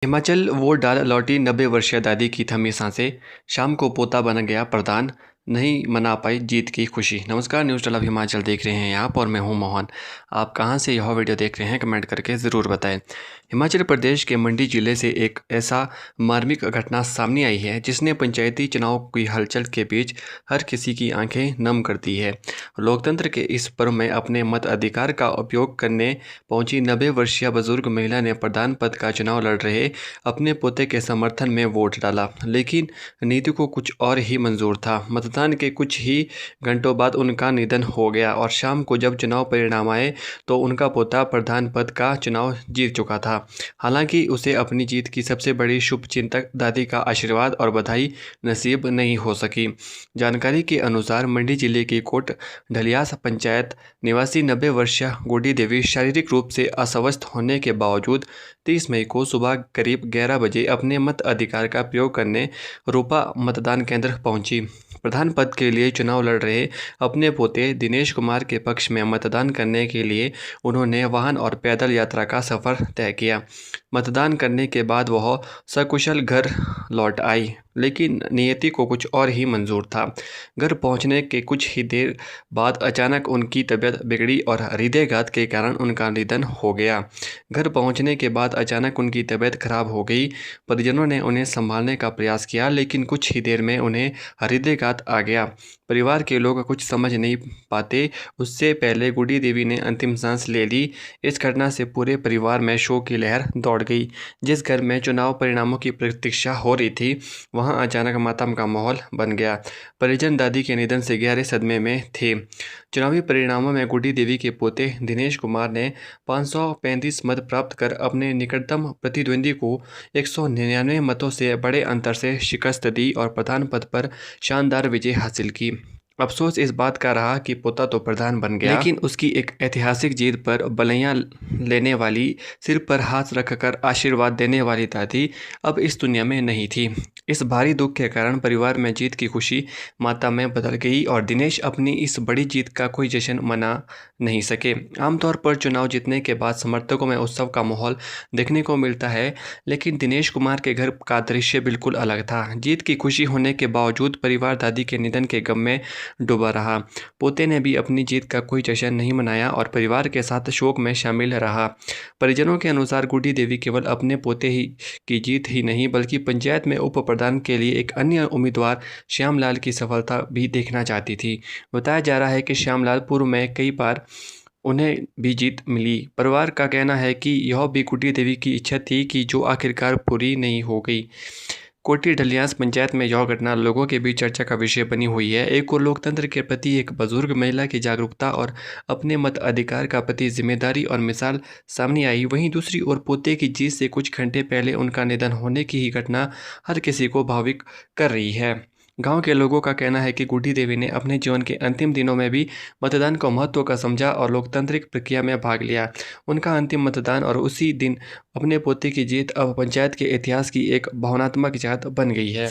Himachal vote डाल लौटी 90 वर्षीय दादी की थमी सांसें, शाम को पोता बन गया प्रधान, नहीं मना पाई जीत की खुशी। नमस्कार, न्यूज़ डल हिमाचल देख रहे हैं आप और मैं हूं मोहन। आप कहां से यह वीडियो देख रहे हैं कमेंट करके ज़रूर बताएं। हिमाचल प्रदेश के मंडी जिले से एक ऐसा मार्मिक घटना सामने आई है जिसने पंचायती चुनाव की हलचल के बीच हर किसी की आंखें नम कर दी है। लोकतंत्र के इस पर्व में अपने मत अधिकार का उपयोग करने पहुंची 90 वर्षीय बुजुर्ग महिला ने प्रधान पद का चुनाव लड़ रहे अपने पोते के समर्थन में वोट डाला, लेकिन नीति को कुछ और ही मंजूर था। मतदान के कुछ ही घंटों बाद उनका निधन हो गया और शाम को जब चुनाव परिणाम आए तो उनका पोता प्रधान पद का चुनाव जीत चुका था। हालांकि उसे अपनी जीत की सबसे बड़ी शुभचिंतक दादी का आशीर्वाद और बधाई नसीब नहीं हो सकी। जानकारी के अनुसार मंडी जिले की कोट ढलियास पंचायत निवासी 90 वर्षीय गुड्डी देवी शारीरिक रूप से अस्वस्थ होने के बावजूद 30 मई को सुबह करीब 11 बजे अपने मत अधिकार का प्रयोग करने रोपा मतदान केंद्र पहुंची। प्रधान पद के लिए चुनाव लड़ रहे अपने पोते दिनेश कुमार के पक्ष में मतदान करने के लिए उन्होंने वाहन और पैदल यात्रा का सफ़र तय किया। मतदान करने के बाद वह सकुशल घर लौट आई, लेकिन नियति को कुछ और ही मंजूर था। घर पहुंचने के कुछ ही देर बाद अचानक उनकी तबीयत बिगड़ी और हृदयघात के कारण उनका निधन हो गया। घर पहुंचने के बाद अचानक उनकी तबीयत खराब हो गई। परिजनों ने उन्हें संभालने का प्रयास किया, लेकिन कुछ ही देर में उन्हें हृदयघात आ गया। परिवार के लोग कुछ समझ नहीं पाते उससे पहले गुड्डी देवी ने अंतिम सांस ले ली। इस घटना से पूरे परिवार में शोक की लहर दौड़ गई। जिस घर में चुनाव परिणामों की प्रतीक्षा हो रही थी वहां अचानक मातम का माहौल बन गया। परिजन दादी के निधन से गहरे सदमे में थे। चुनावी परिणामों में गुड्डी देवी के पोते दिनेश कुमार ने 535 मत प्राप्त कर अपने निकटतम प्रतिद्वंदी को 199 मतों से बड़े अंतर से शिकस्त दी और प्रधान पद पर शानदार विजय हासिल की। अफसोस इस बात का रहा कि पोता तो प्रधान बन गया, लेकिन उसकी एक ऐतिहासिक जीत पर बलियां लेने वाली, सिर पर हाथ रखकर आशीर्वाद देने वाली दादी अब इस दुनिया में नहीं थी। इस भारी दुख के कारण परिवार में जीत की खुशी माता में बदल गई और दिनेश अपनी इस बड़ी जीत का कोई जश्न मना नहीं सके। आमतौर पर चुनाव जीतने के बाद समर्थकों में उत्सव का माहौल देखने को मिलता है, लेकिन दिनेश कुमार के घर का दृश्य बिल्कुल अलग था। जीत की खुशी होने के बावजूद परिवार दादी के निधन के गम में डूबा रहा। पोते ने भी अपनी जीत का कोई जश्न नहीं मनाया और परिवार के साथ शोक में शामिल रहा। परिजनों के अनुसार गुड्डी देवी केवल अपने पोते ही की जीत ही नहीं बल्कि पंचायत में उप प्रधान के लिए एक अन्य उम्मीदवार श्यामलाल की सफलता भी देखना चाहती थी। बताया जा रहा है कि श्यामलाल पूर्व में कई बार उन्हें भी जीत मिली। परिवार का कहना है कि यह भी गुड्डी देवी की इच्छा थी कि जो आखिरकार पूरी नहीं हो गई। कोटी ढलियास पंचायत में यह घटना लोगों के बीच चर्चा का विषय बनी हुई है। एक और लोकतंत्र के प्रति एक बुजुर्ग महिला की जागरूकता और अपने मत अधिकार का प्रति जिम्मेदारी और मिसाल सामने आई, वहीं दूसरी ओर पोते की जीत से कुछ घंटे पहले उनका निधन होने की ही घटना हर किसी को भावुक कर रही है। गांव के लोगों का कहना है कि गुड्डी देवी ने अपने जीवन के अंतिम दिनों में भी मतदान को महत्व का समझा और लोकतांत्रिक प्रक्रिया में भाग लिया। उनका अंतिम मतदान और उसी दिन अपने पोते की जीत अब पंचायत के इतिहास की एक भावनात्मक याद बन गई है।